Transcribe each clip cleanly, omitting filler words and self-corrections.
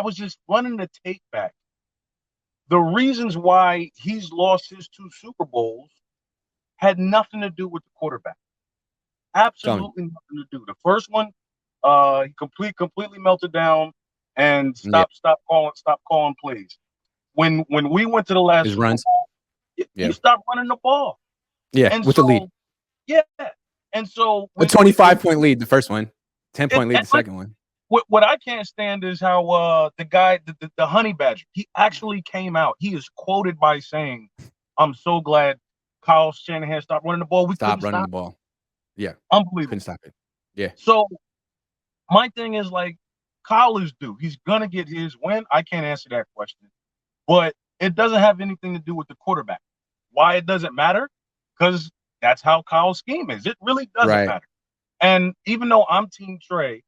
was just running the tape back. The reasons why he's lost his 2 Super Bowls had nothing to do with the quarterback. Telling Absolutely nothing to do. The first one, he completely melted down and you. Yeah. stop calling plays. When we went to the last His Super runs. Bowl, he Yeah. stopped running the ball. Yeah. And With the lead. so, yeah. And so A when 25-point lead, the first one. 10-point lead, the like second one. what I can't stand is how the guy the honey badger, he actually came out. He is quoted by saying, "I'm so glad Kyle Shanahan stopped running the ball. We Stop couldn't running the stop." ball. Yeah. Couldn't Unbelievable. stop it. Yeah. So my thing is like, Kyle is due. He's gonna get his win. I can't answer that question, but it doesn't have anything to do with the quarterback. Why it doesn't matter? Because that's how Kyle's scheme is. It really doesn't Right. matter. And even though I'm Team Trey,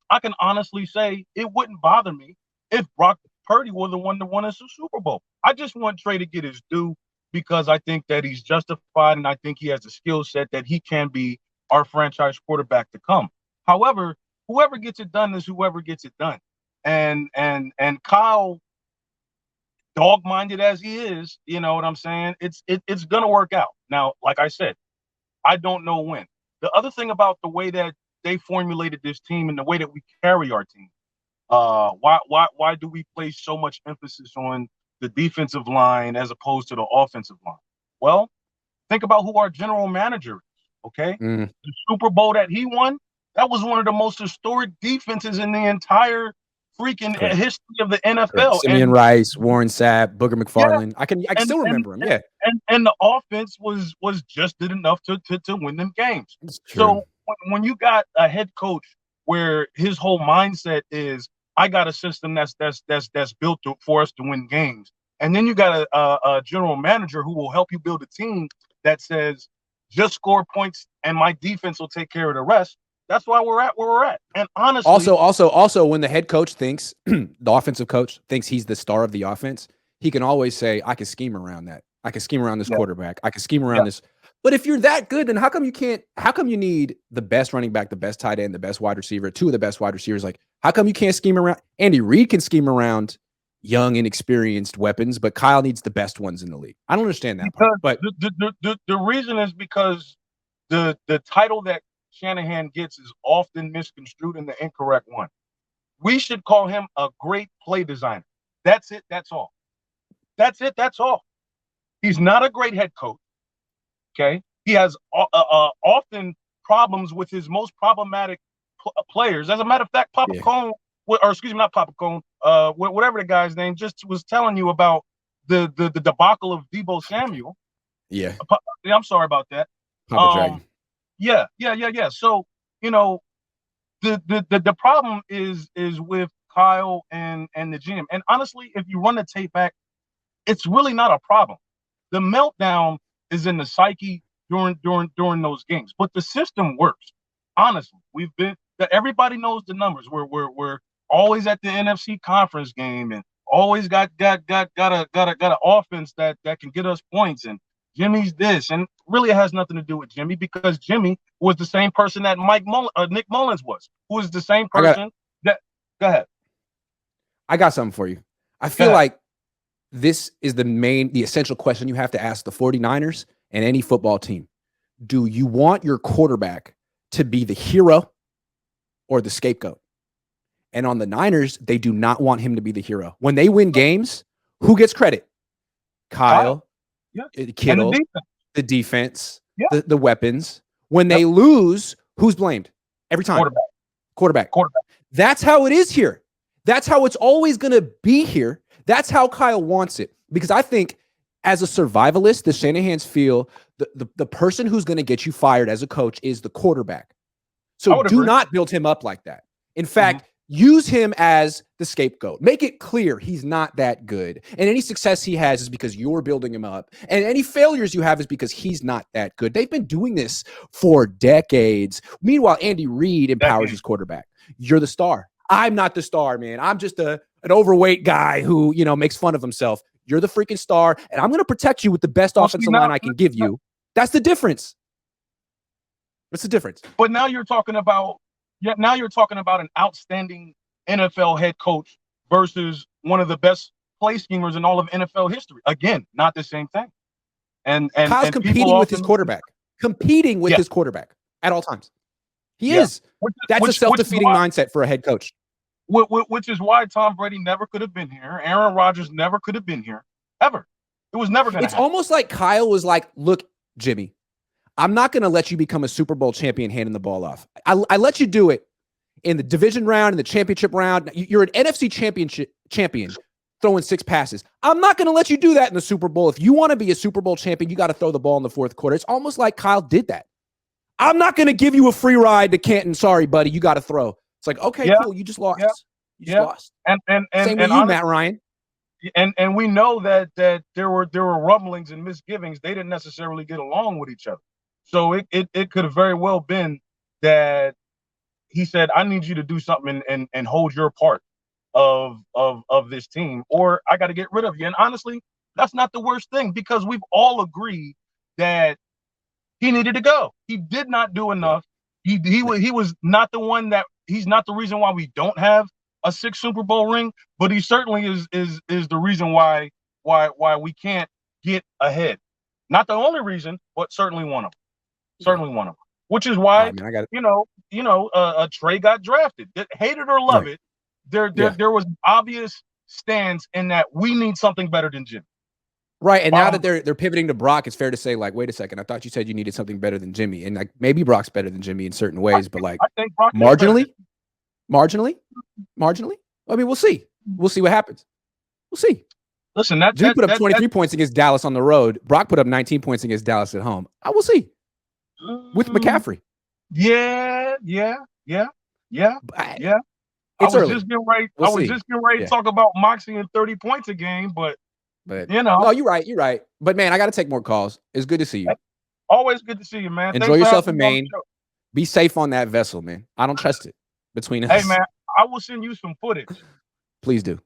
I can honestly say it wouldn't bother me if Brock Purdy were the one that won us a Super Bowl. I just want Trey to get his due because I think that he's justified and I think he has the skill set that he can be our franchise quarterback to come. However, whoever gets it done is whoever gets it done. And Kyle, dog-minded as he is, you know what I'm saying? It's gonna work out. Now, like I said, I don't know when. The other thing about the way that they formulated this team and the way that we carry our team, why do we place so much emphasis on the defensive line as opposed to the offensive line? Well, think about who our general manager is. Okay, Mm. the Super Bowl that he won, that was one of the most historic defenses in the entire freaking Correct. history of the Correct. NFL. Simeon And Rice, Warren Sapp, Booger yeah, McFarland. I can and still and remember him. Yeah. and the offense was just did enough to win them games. It's true. So when you got a head coach where his whole mindset is I got a system that's built for us to win games, and then you got a general manager who will help you build a team that says just score points and my defense will take care of the rest. That's why we're at where we're at. And honestly, Also, when the head coach thinks the offensive coach thinks he's the star of the offense, he can always say, "I can scheme around that. I can scheme around this yeah, quarterback. I can scheme yeah, around this." But if you're that good, then how come you can't? How come you need the best running back, the best tight end, the best wide receiver, two of the best wide receivers? Like, how come you can't scheme around? Andy Reid can scheme around young, inexperienced weapons, but Kyle needs the best ones in the league. I don't understand that part. because But the reason is because the title that Shanahan gets is often misconstrued in the incorrect one. We should call him a great play designer. That's it. That's all. That's it. That's all. He's not a great head coach. Okay. He has often problems with his most problematic players. As a matter of fact, Papa yeah, Cohn, or excuse me, not Papa Cohn, whatever the guy's name, just was telling you about the debacle of Debo Samuel. yeah, I'm sorry about that. Papa Um, Dragon. yeah. So you know, the problem is with Kyle and the GM. And honestly, if you run the tape back, it's really not a problem. The meltdown is in the psyche during those games, but the system works. Honestly, we've been everybody knows the numbers. We're always at the NFC conference game and always got an offense that can get us points and Jimmy's this and really it has nothing to do with Jimmy because Jimmy was the same person that Nick Mullins was, who is the same I got person that. Go ahead. I got something for you. I Go feel ahead. like this is the essential question you have to ask the 49ers and any football team. Do you want your quarterback to be the hero or the scapegoat? And on the Niners, they do not want him to be the hero. When they win games, who gets credit? Kyle. Kyle, Yeah. And the Kittle, defense. the defense, Yeah. the weapons. When Yep. they lose, who's blamed? Every time. Quarterback. Quarterback. That's how it is here. That's how it's always going to be here. That's how Kyle wants it. Because I think as a survivalist, the Shanahans feel the person who's going to get you fired as a coach is the quarterback. So do agree. not build him up like that. In fact, use him as the scapegoat. Make it clear he's not that good. And any success he has is because you're building him up. And any failures you have is because he's not that good. They've been doing this for decades. Meanwhile, Andy Reid empowers his quarterback. You're the star. I'm not the star, man. I'm just an overweight guy who, makes fun of himself. You're the freaking star, and I'm going to protect you with the best offensive line I can give you. That's the difference. What's the difference? But now you're talking about an outstanding NFL head coach versus one of the best play schemers in all of NFL history. Again, not the same thing. Kyle's And people competing with his often quarterback, competing with yeah, his quarterback at all times. He yeah. is. That's a self-defeating mindset for a head coach. Which is why Tom Brady never could have been here. Aaron Rodgers never could have been here, ever. It was never going to It's happen. almost like Kyle was like, look, Jimmy, I'm not going to let you become a Super Bowl champion handing the ball off. I let you do it in the division round, in the championship round. You're an NFC champion throwing 6 passes. I'm not going to let you do that in the Super Bowl. If you want to be a Super Bowl champion, you got to throw the ball in the fourth quarter. It's almost like Kyle did that. I'm not going to give you a free ride to Canton. Sorry, buddy. You got to throw. It's like, okay, Yeah, cool. You just lost. yeah, You just yeah. lost. And Same with you, honestly, Matt Ryan. and we know that there were rumblings and misgivings. They didn't necessarily get along with each other. So it could have very well been that he said, I need you to do something and hold your part of this team, or I got to get rid of you. And honestly, that's not the worst thing, because we've all agreed that he needed to go. He did not do enough. He was not the one that he's not the reason why we don't have a 6th Super Bowl ring, but he certainly is the reason why we can't get ahead. Not the only reason, but certainly one of them. Certainly one of them. Which is why I got it. Trey got drafted. Hate it or love it, there was an obvious stance in that we need something better than Jimmy. Right, and now that they're pivoting to Brock, it's fair to say, like, wait a second, I thought you said you needed something better than Jimmy, and like maybe Brock's better than Jimmy in certain ways, but like I think Brock marginally. I mean, we'll see. We'll see what happens. We'll see. Listen, Jimmy put up 23 points against Dallas on the road. Brock put up 19 points against Dallas at home. I will see. With McCaffrey. Yeah. It's early. Just getting ready. I was just getting ready to talk about Moxie and 30 points a game, but no, you're right. But man, I got to take more calls. It's good to see you. Always good to see you, man. Enjoy yourself in Maine. Be safe on that vessel, man. I don't trust it between us. Hey, man, I will send you some footage. Please do.